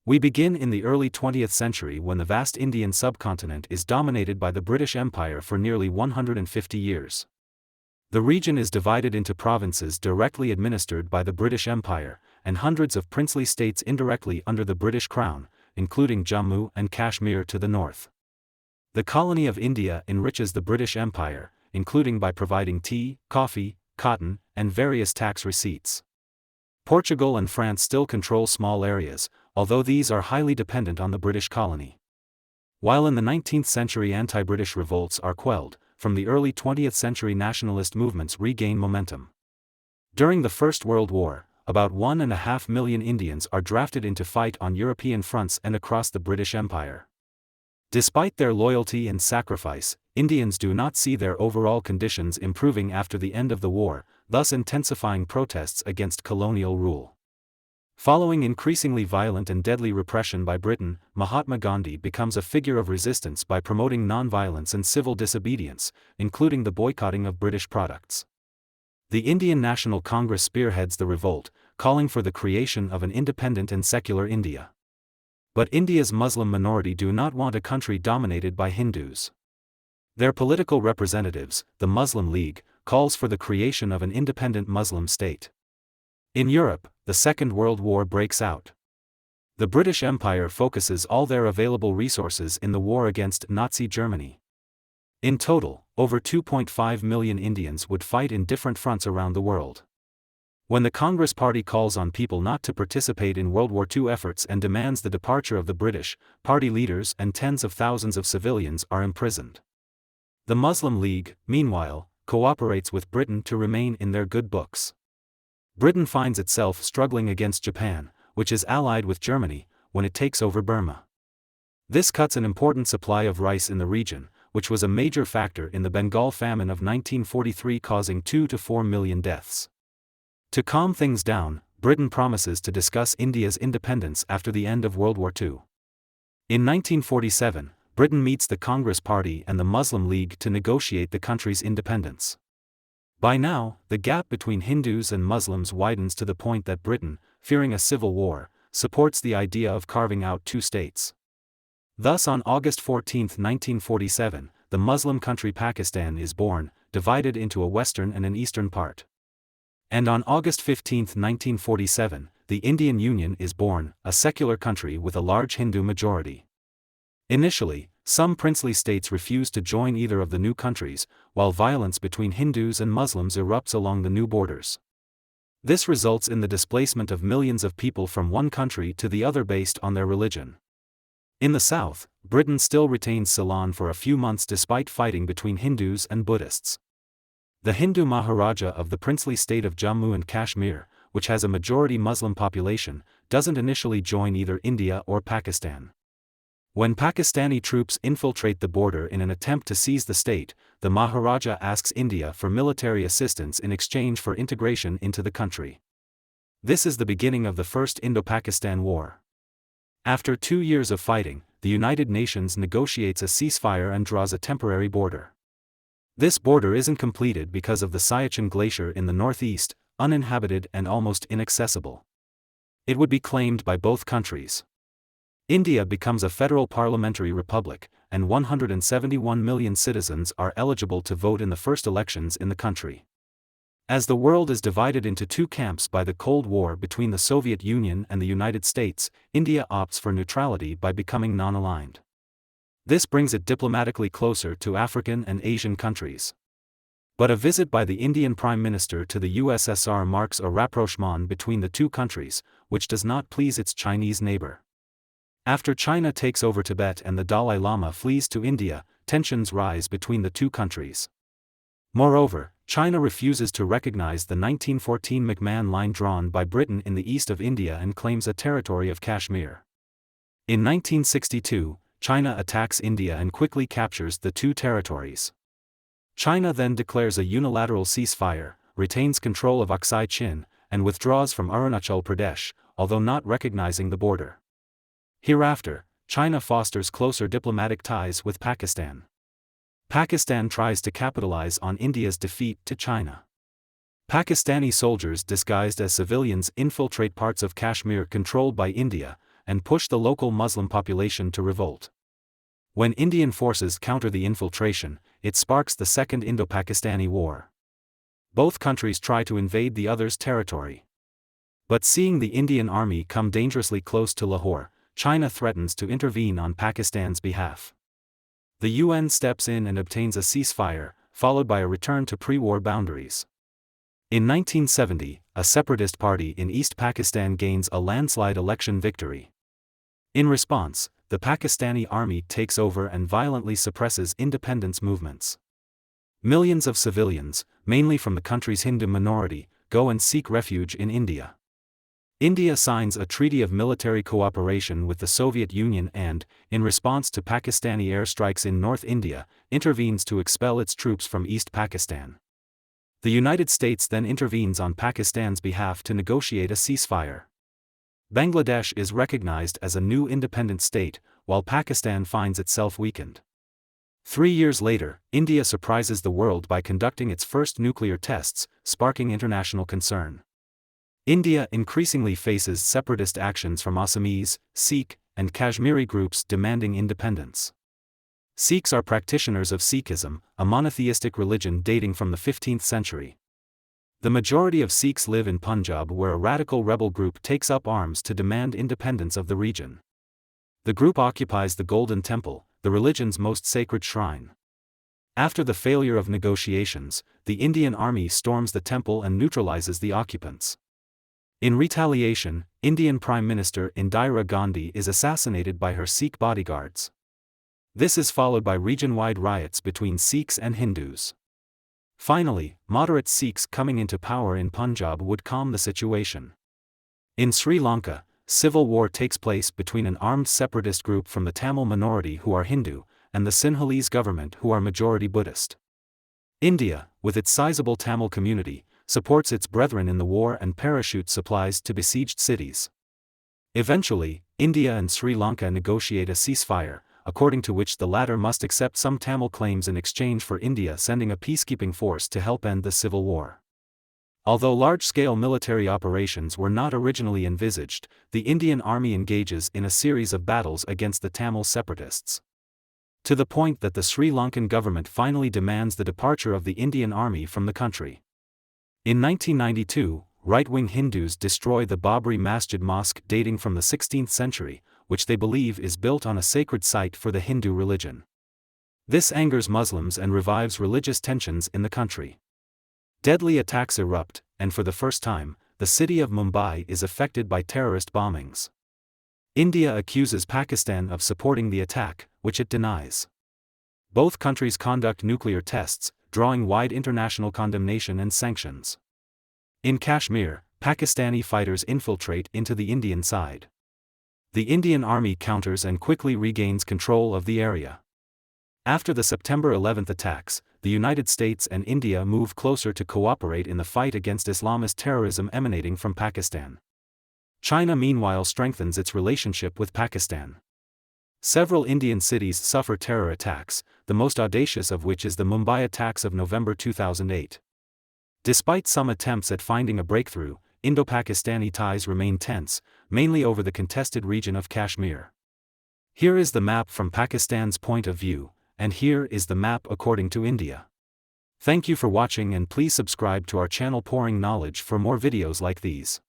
We begin in the early 20th century when the vast Indian subcontinent is dominated by the British Empire for nearly 150 years. The region is divided into provinces directly administered by the British Empire, and hundreds of princely states indirectly under the British Crown, including Jammu and Kashmir to the north. The colony of India enriches the British Empire, including by providing tea, coffee, cotton, and various tax receipts. Portugal and France still control small areas, although these are highly dependent on the British colony. While in the 19th century anti-British revolts are quelled, from the early 20th century nationalist movements regain momentum. During the First World War, about 1.5 million Indians are drafted into fight on European fronts and across the British Empire. Despite their loyalty and sacrifice, Indians do not see their overall conditions improving after the end of the war, thus intensifying protests against colonial rule. Following increasingly violent and deadly repression by Britain, Mahatma Gandhi becomes a figure of resistance by promoting nonviolence and civil disobedience, including the boycotting of British products. The Indian National Congress spearheads the revolt, calling for the creation of an independent and secular India. But India's Muslim minority do not want a country dominated by Hindus. Their political representatives, the Muslim League, calls for the creation of an independent Muslim state. In Europe, the Second World War breaks out. The British Empire focuses all their available resources in the war against Nazi Germany. In total, over 2.5 million Indians would fight in different fronts around the world. When the Congress Party calls on people not to participate in World War II efforts and demands the departure of the British, party leaders and tens of thousands of civilians are imprisoned. The Muslim League, meanwhile, cooperates with Britain to remain in their good books. Britain finds itself struggling against Japan, which is allied with Germany, when it takes over Burma. This cuts an important supply of rice in the region, which was a major factor in the Bengal famine of 1943, causing 2 to 4 million deaths. To calm things down, Britain promises to discuss India's independence after the end of World War II. In 1947, Britain meets the Congress Party and the Muslim League to negotiate the country's independence. By now, the gap between Hindus and Muslims widens to the point that Britain, fearing a civil war, supports the idea of carving out two states. Thus on August 14, 1947, the Muslim country Pakistan is born, divided into a western and an eastern part. And on August 15, 1947, the Indian Union is born, a secular country with a large Hindu majority. Initially, some princely states refuse to join either of the new countries, while violence between Hindus and Muslims erupts along the new borders. This results in the displacement of millions of people from one country to the other based on their religion. In the south, Britain still retains Ceylon for a few months despite fighting between Hindus and Buddhists. The Hindu Maharaja of the princely state of Jammu and Kashmir, which has a majority Muslim population, doesn't initially join either India or Pakistan. When Pakistani troops infiltrate the border in an attempt to seize the state, the Maharaja asks India for military assistance in exchange for integration into the country. This is the beginning of the First Indo-Pakistan War. After 2 years of fighting, the United Nations negotiates a ceasefire and draws a temporary border. This border isn't completed because of the Siachen Glacier in the northeast, uninhabited and almost inaccessible. It would be claimed by both countries. India becomes a federal parliamentary republic, and 171 million citizens are eligible to vote in the first elections in the country. As the world is divided into two camps by the Cold War between the Soviet Union and the United States, India opts for neutrality by becoming non-aligned. This brings it diplomatically closer to African and Asian countries. But a visit by the Indian Prime Minister to the USSR marks a rapprochement between the two countries, which does not please its Chinese neighbor. After China takes over Tibet and the Dalai Lama flees to India, tensions rise between the two countries. Moreover, China refuses to recognize the 1914 McMahon Line drawn by Britain in the east of India and claims a territory of Kashmir. In 1962, China attacks India and quickly captures the two territories. China then declares a unilateral ceasefire, retains control of Aksai Chin, and withdraws from Arunachal Pradesh, although not recognizing the border. Hereafter, China fosters closer diplomatic ties with Pakistan. Pakistan tries to capitalize on India's defeat to China. Pakistani soldiers disguised as civilians infiltrate parts of Kashmir controlled by India, and push the local Muslim population to revolt. When Indian forces counter the infiltration, it sparks the Second Indo-Pakistani War. Both countries try to invade the other's territory. But seeing the Indian army come dangerously close to Lahore, China threatens to intervene on Pakistan's behalf. The UN steps in and obtains a ceasefire, followed by a return to pre-war boundaries. In 1970, a separatist party in East Pakistan gains a landslide election victory. In response, the Pakistani army takes over and violently suppresses independence movements. Millions of civilians, mainly from the country's Hindu minority, go and seek refuge in India. India signs a treaty of military cooperation with the Soviet Union and, in response to Pakistani airstrikes in North India, intervenes to expel its troops from East Pakistan. The United States then intervenes on Pakistan's behalf to negotiate a ceasefire. Bangladesh is recognized as a new independent state, while Pakistan finds itself weakened. 3 years later, India surprises the world by conducting its first nuclear tests, sparking international concern. India increasingly faces separatist actions from Assamese, Sikh, and Kashmiri groups demanding independence. Sikhs are practitioners of Sikhism, a monotheistic religion dating from the 15th century. The majority of Sikhs live in Punjab, where a radical rebel group takes up arms to demand independence of the region. The group occupies the Golden Temple, the religion's most sacred shrine. After the failure of negotiations, the Indian army storms the temple and neutralizes the occupants. In retaliation, Indian Prime Minister Indira Gandhi is assassinated by her Sikh bodyguards. This is followed by region-wide riots between Sikhs and Hindus. Finally, moderate Sikhs coming into power in Punjab would calm the situation. In Sri Lanka, civil war takes place between an armed separatist group from the Tamil minority who are Hindu, and the Sinhalese government who are majority Buddhist. India, with its sizable Tamil community, supports its brethren in the war and parachutes supplies to besieged cities. Eventually, India and Sri Lanka negotiate a ceasefire, according to which the latter must accept some Tamil claims in exchange for India sending a peacekeeping force to help end the civil war. Although large-scale military operations were not originally envisaged, the Indian army engages in a series of battles against the Tamil separatists. To the point that the Sri Lankan government finally demands the departure of the Indian army from the country. In 1992, right-wing Hindus destroy the Babri Masjid mosque dating from the 16th century, which they believe is built on a sacred site for the Hindu religion. This angers Muslims and revives religious tensions in the country. Deadly attacks erupt, and for the first time, the city of Mumbai is affected by terrorist bombings. India accuses Pakistan of supporting the attack, which it denies. Both countries conduct nuclear tests, drawing wide international condemnation and sanctions. In Kashmir, Pakistani fighters infiltrate into the Indian side. The Indian army counters and quickly regains control of the area. After the September 11 attacks, the United States and India move closer to cooperate in the fight against Islamist terrorism emanating from Pakistan. China meanwhile strengthens its relationship with Pakistan. Several Indian cities suffer terror attacks, the most audacious of which is the Mumbai attacks of November 2008. Despite some attempts at finding a breakthrough, Indo-Pakistani ties remain tense, mainly over the contested region of Kashmir. Here is the map from Pakistan's point of view, and here is the map according to India. Thank you for watching and please subscribe to our channel Pouring Knowledge for more videos like these.